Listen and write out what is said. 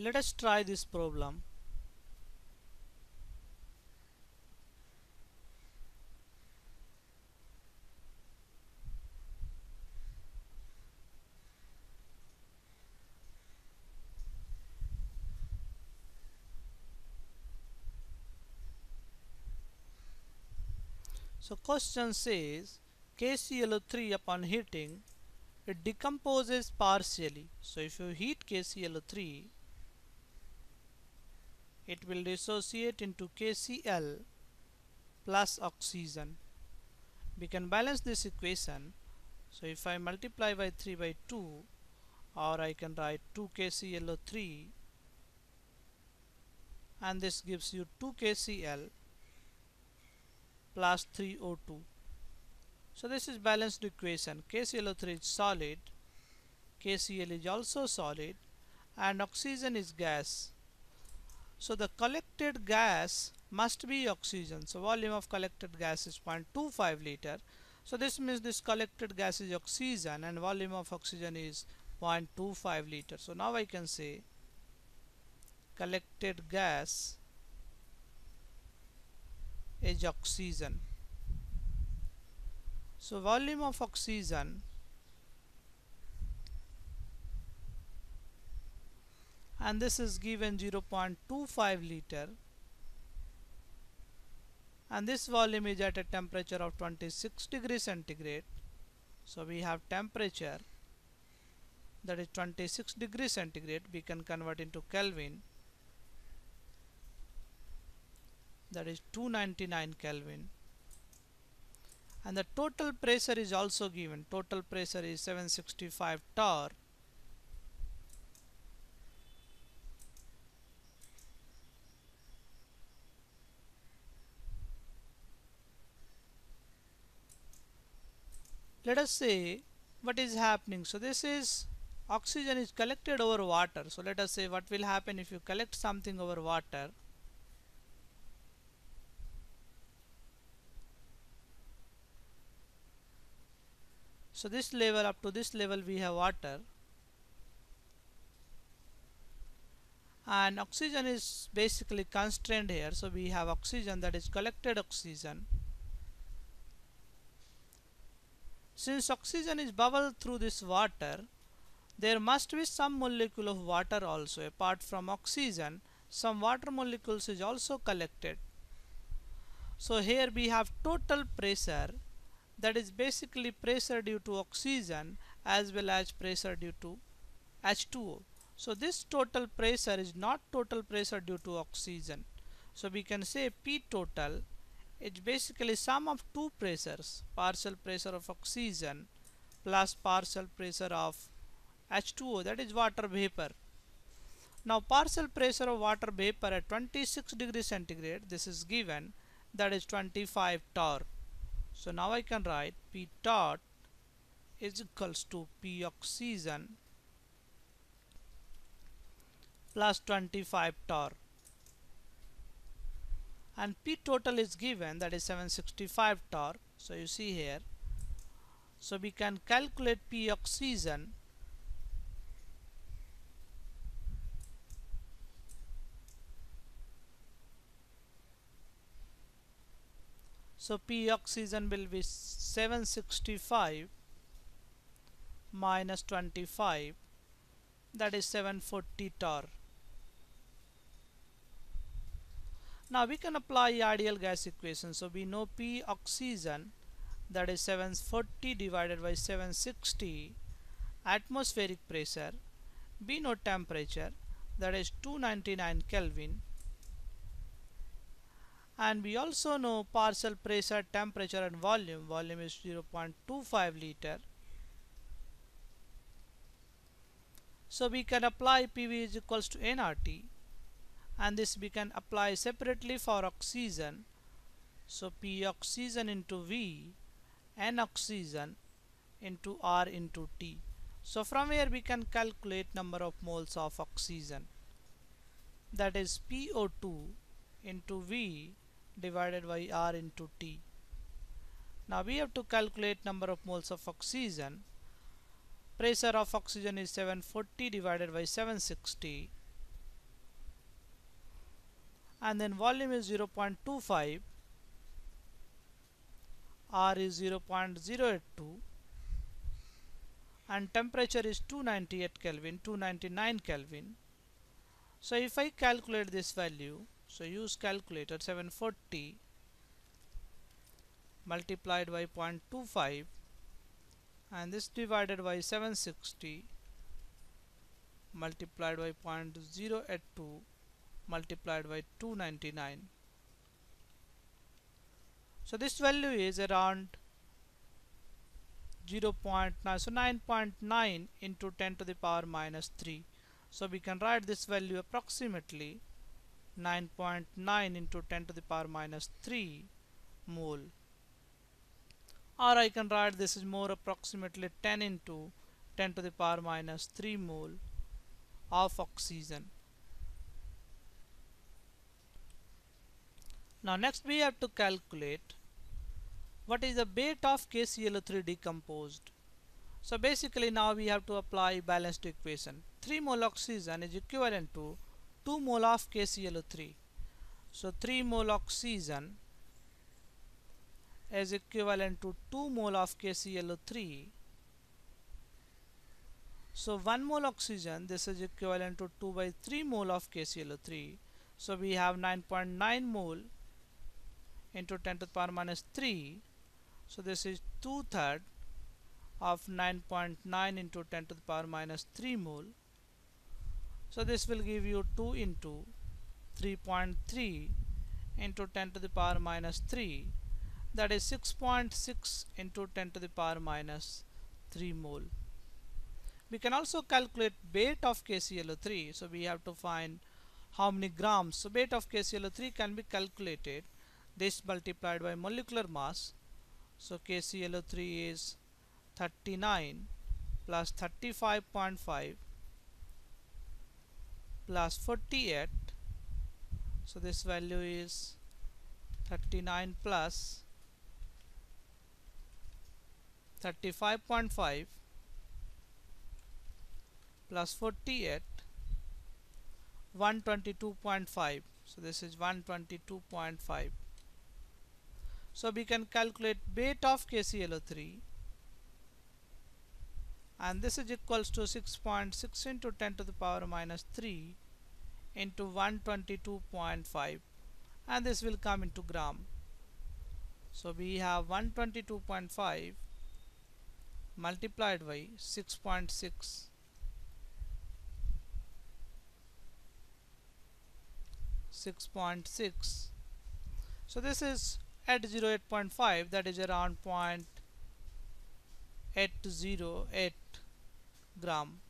Let us try this problem. So question says KClO3 upon heating it decomposes partially. So if you heat KClO3 it will dissociate into KCl plus oxygen. We can balance this equation. So if I multiply by 3 by 2, or I can write 2 KClO3 and this gives you 2 KCl plus 3O2. So this is balanced equation. KClO3 is solid, KCl is also solid, and oxygen is gas. So the collected gas must be oxygen. So volume of collected gas is 0.25 liter. So this means this collected gas is oxygen and volume of oxygen is 0.25 liter. So now I can say collected gas is oxygen. So volume of oxygen and this is given 0.25 liter and this volume is at a temperature of 26 degrees centigrade. So we have temperature that is 26 degrees centigrade. We can convert into Kelvin, that is 299 Kelvin, and the total pressure is also given. Total pressure is 765 torr. Let us say what is happening. So this is oxygen is collected over water. So let us say what will happen if you collect something over water. So this level, up to this level we have water, and oxygen is basically constrained here. So we have oxygen, that is collected oxygen. Since oxygen is bubbled through this water, there must be some molecule of water also. Apart from oxygen, some water molecules is also collected. So here we have total pressure, that is basically pressure due to oxygen as well as pressure due to H2O. So this total pressure is not total pressure due to oxygen. So we can say P total is basically sum of two pressures, partial pressure of oxygen plus partial pressure of H2O, that is water vapor. Now partial pressure of water vapor at 26 degrees centigrade, this is given, that is 25 torr. So now I can write P dot is equals to P oxygen plus 25 torr, and P total is given, that is 765 torr. So you see here, so we can calculate P oxygen. So P oxygen will be 765 minus 25, that is 740 torr. Now we can apply ideal gas equation. So we know P oxygen, that is 740 divided by 760 atmospheric pressure. We know temperature, that is 299 Kelvin, and we also know partial pressure, temperature and volume. Volume is 0.25 liter. So we can apply PV is equals to nRT, and this we can apply separately for oxygen. So P oxygen into V, N oxygen into R into T. So from here we can calculate number of moles of oxygen, that is PO2 into V divided by R into T. Now we have to calculate number of moles of oxygen. Pressure of oxygen is 740 divided by 760. and then volume is 0.25, R is 0.082, and temperature is 298 Kelvin, 299 Kelvin. So if I calculate this value, so use calculator, 740 multiplied by 0.25 and this divided by 760 multiplied by 0.082 multiplied by 299. So this value is around 0.9, so 9.9 into 10 to the power minus 3. So we can write this value approximately 9.9 into 10 to the power minus 3 mole, or I can write this is more approximately 10 into 10 to the power minus 3 mole of oxygen. Now next we have to calculate what is the weight of KClO3 decomposed. So basically now we have to apply balanced equation. 3 mole oxygen is equivalent to 2 mole of KClO3. So 3 mole oxygen is equivalent to 2 mole of KClO3. So 1 mole oxygen, this is equivalent to 2 by 3 mole of KClO3. So we have 9.9 mole into 10 to the power minus 3. So this is 2/3 of 9.9 into 10 to the power minus 3 mole. So this will give you 2 into 3.3 into 10 to the power minus 3, that is 6.6 into 10 to the power minus 3 mole. We can also calculate weight of KClO3. So we have to find how many grams. So weight of KClO3 can be calculated, this multiplied by molecular mass. So KClO3 is 39 plus 35.5 plus 48. So this value is 39 plus 35.5 plus 48, 122.5. So this is 122.5. So we can calculate weight of KClO3, and this is equals to 6.6 into 10 to the power minus 3 into 122.5, and this will come into gram. So we have 122.5 multiplied by 6.6, 6.6. So this is at 08.5, that is around 0.808 gram.